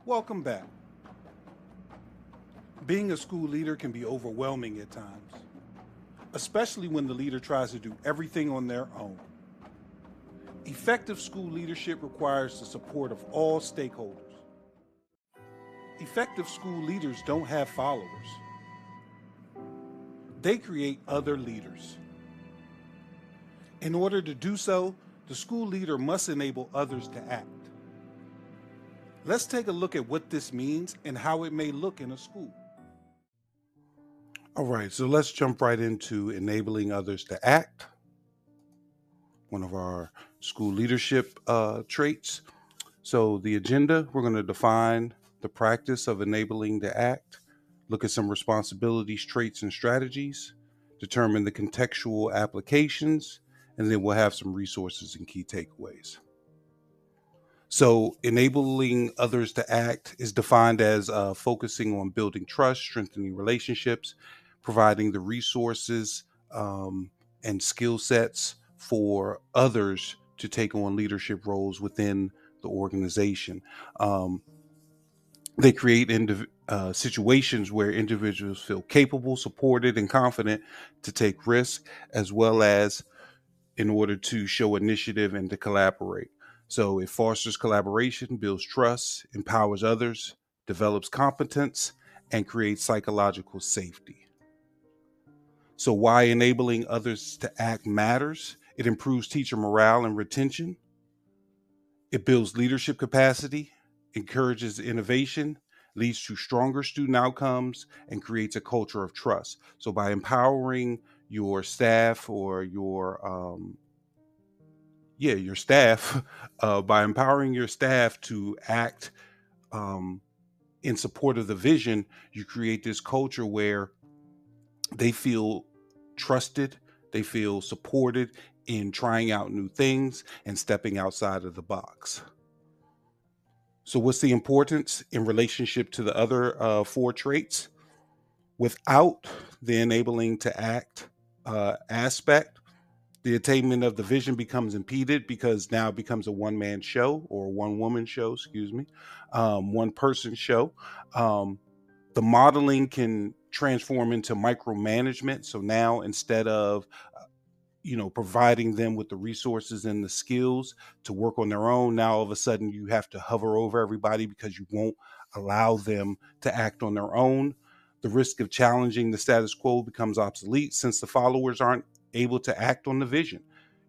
Welcome back. Being a school leader can be overwhelming at times, especially when the leader tries to do everything on their own. Effective school leadership requires the support of all stakeholders. Effective school leaders don't have followers, they create other leaders. In order to do so, the school leader must enable others to act. Let's take a look at what this means and how it may look in a school. All right, so let's jump right into enabling others to act, one of our school leadership traits. So, the agenda, we're going to define the practice of enabling to act, look at some responsibilities, traits, and strategies, determine the contextual applications, and then we'll have some resources and key takeaways. So, enabling others to act is defined as focusing on building trust, strengthening relationships, providing the resources and skill sets for others to take on leadership roles within the organization. They create situations where individuals feel capable, supported, and confident to take risks, as well as in order to show initiative and to collaborate. So it fosters collaboration, builds trust, empowers others, develops competence, and creates psychological safety. So why enabling others to act matters? It improves teacher morale and retention. It builds leadership capacity, encourages innovation, leads to stronger student outcomes, and creates a culture of trust. So by empowering your staff or your staff, by empowering your staff to act in support of the vision, you create this culture where they feel trusted, they feel supported in trying out new things and stepping outside of the box. So, what's the importance in relationship to the other four traits? Without the enabling to act aspect, the attainment of the vision becomes impeded because now it becomes a one-man show or one-woman show, one-person show. The modeling can transform into micromanagement. So now instead of providing them with the resources and the skills to work on their own, now all of a sudden you have to hover over everybody because you won't allow them to act on their own. The risk of challenging the status quo becomes obsolete since the followers aren't able to act on the vision.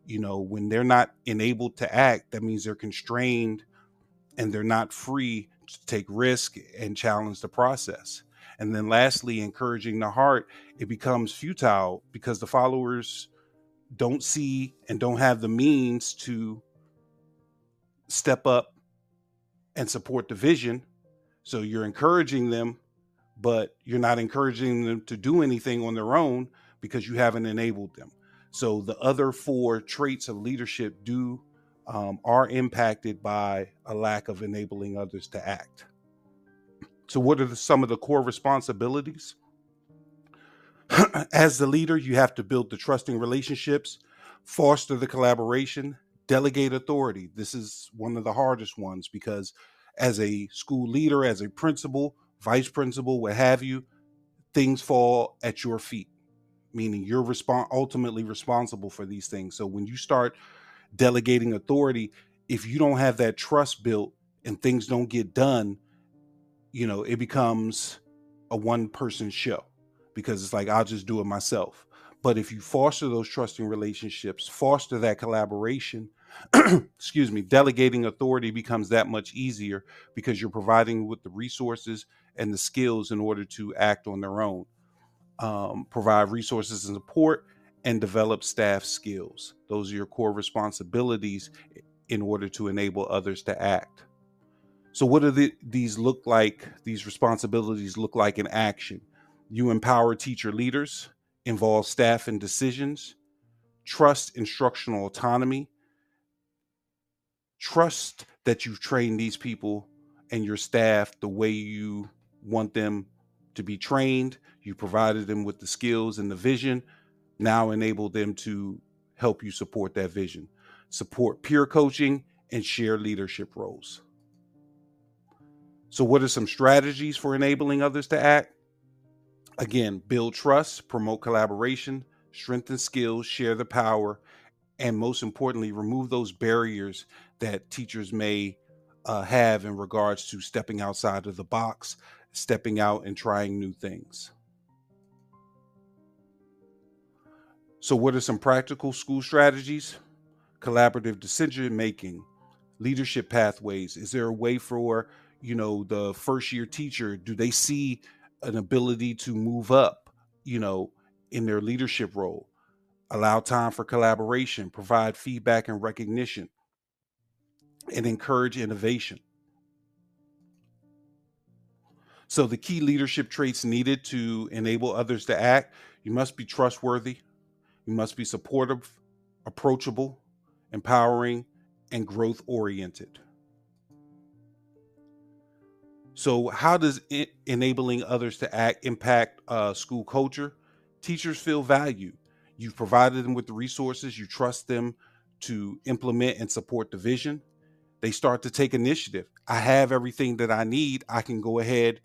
When they're not enabled to act, that means they're constrained and they're not free to take risk and challenge the process. And then lastly, encouraging the heart, it becomes futile because the followers don't see and don't have the means to step up and support the vision. So you're encouraging them, but you're not encouraging them to do anything on their own because you haven't enabled them. So the other four traits of leadership are impacted by a lack of enabling others to act. So what are some of the core responsibilities? As the leader, you have to build the trusting relationships, foster the collaboration, delegate authority. This is one of the hardest ones because as a school leader, as a principal, vice principal, what have you, things fall at your feet, meaning you're ultimately responsible for these things. So when you start delegating authority, if you don't have that trust built and things don't get done, it becomes a one-person show because it's like, I'll just do it myself. But if you foster those trusting relationships, foster that collaboration, delegating authority becomes that much easier because you're providing with the resources and the skills in order to act on their own. Provide resources and support and develop staff skills. Those are your core responsibilities in order to enable others to act. So what do these responsibilities look like in action? You empower teacher leaders, involve staff in decisions, trust instructional autonomy, trust that you've trained these people and your staff the way you want them to be trained. You provided them with the skills and the vision. Now enable them to help you support that vision. Support peer coaching and share leadership roles. So what are some strategies for enabling others to act? Again, build trust, promote collaboration, strengthen skills, share the power, and most importantly, remove those barriers that teachers may have in regards to stepping outside of the box, stepping out and trying new things. So what are some practical school strategies? Collaborative decision making, leadership pathways. Is there a way for, the first year teacher, do they see an ability to move up, you know, in their leadership role? Allow time for collaboration, provide feedback and recognition, and encourage innovation. So the key leadership traits needed to enable others to act: you must be trustworthy, you must be supportive, approachable, empowering, and growth oriented. So, how does enabling others to act impact school culture? Teachers feel valued. You've provided them with the resources, you trust them to implement and support the vision. They start to take initiative. I have everything that I need. I can go ahead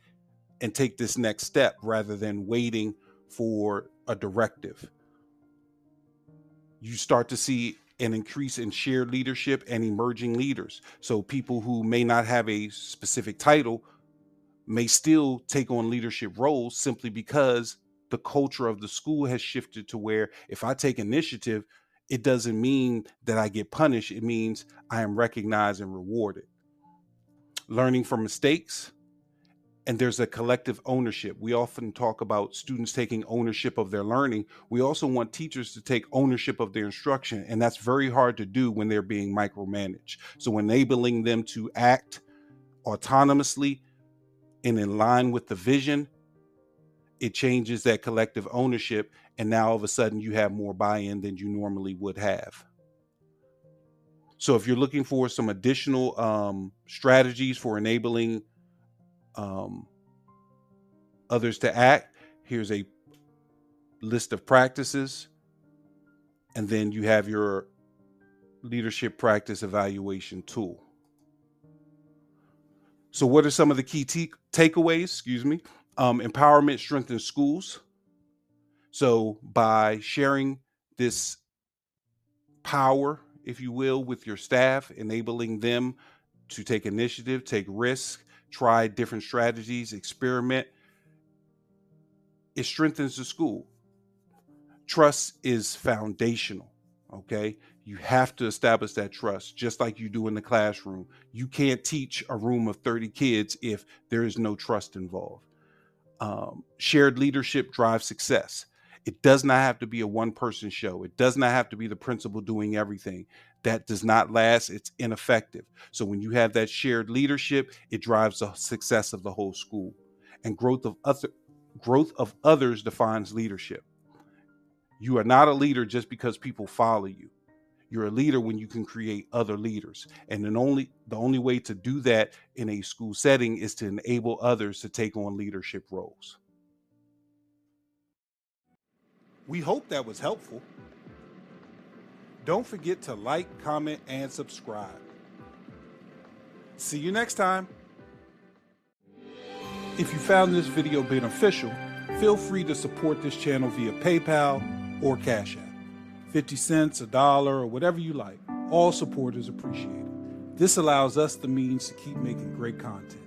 and take this next step rather than waiting for a directive. You start to see an increase in shared leadership and emerging leaders. So, people who may not have a specific title may still take on leadership roles simply because the culture of the school has shifted to where if I take initiative, it doesn't mean that I get punished. It means I am recognized and rewarded. Learning from mistakes, and there's a collective ownership. We often talk about students taking ownership of their learning. We also want teachers to take ownership of their instruction, and that's very hard to do when they're being micromanaged. So enabling them to act autonomously and in line with the vision, it changes that collective ownership. And now all of a sudden you have more buy-in than you normally would have. So if you're looking for some additional strategies for enabling um, others to act, here's a list of practices. And then you have your leadership practice evaluation tool. So what are some of the key takeaways? Empowerment strengthens schools. So by sharing this power, if you will, with your staff, enabling them to take initiative, take risks, try different strategies, experiment, it strengthens the school. Trust is foundational. Okay. You have to establish that trust, just like you do in the classroom. You can't teach a room of 30 kids if there is no trust involved. Shared leadership drives success. It does not have to be a one-person show. It does not have to be the principal doing everything. That does not last. It's ineffective. So when you have that shared leadership, it drives the success of the whole school. And growth of others defines leadership. You are not a leader just because people follow you. You're a leader when you can create other leaders. And the only way to do that in a school setting is to enable others to take on leadership roles. We hope that was helpful. Don't forget to like, comment, and subscribe. See you next time. If you found this video beneficial, feel free to support this channel via PayPal or CashApp. 50 cents, $1, or whatever you like. All support is appreciated. This allows us the means to keep making great content.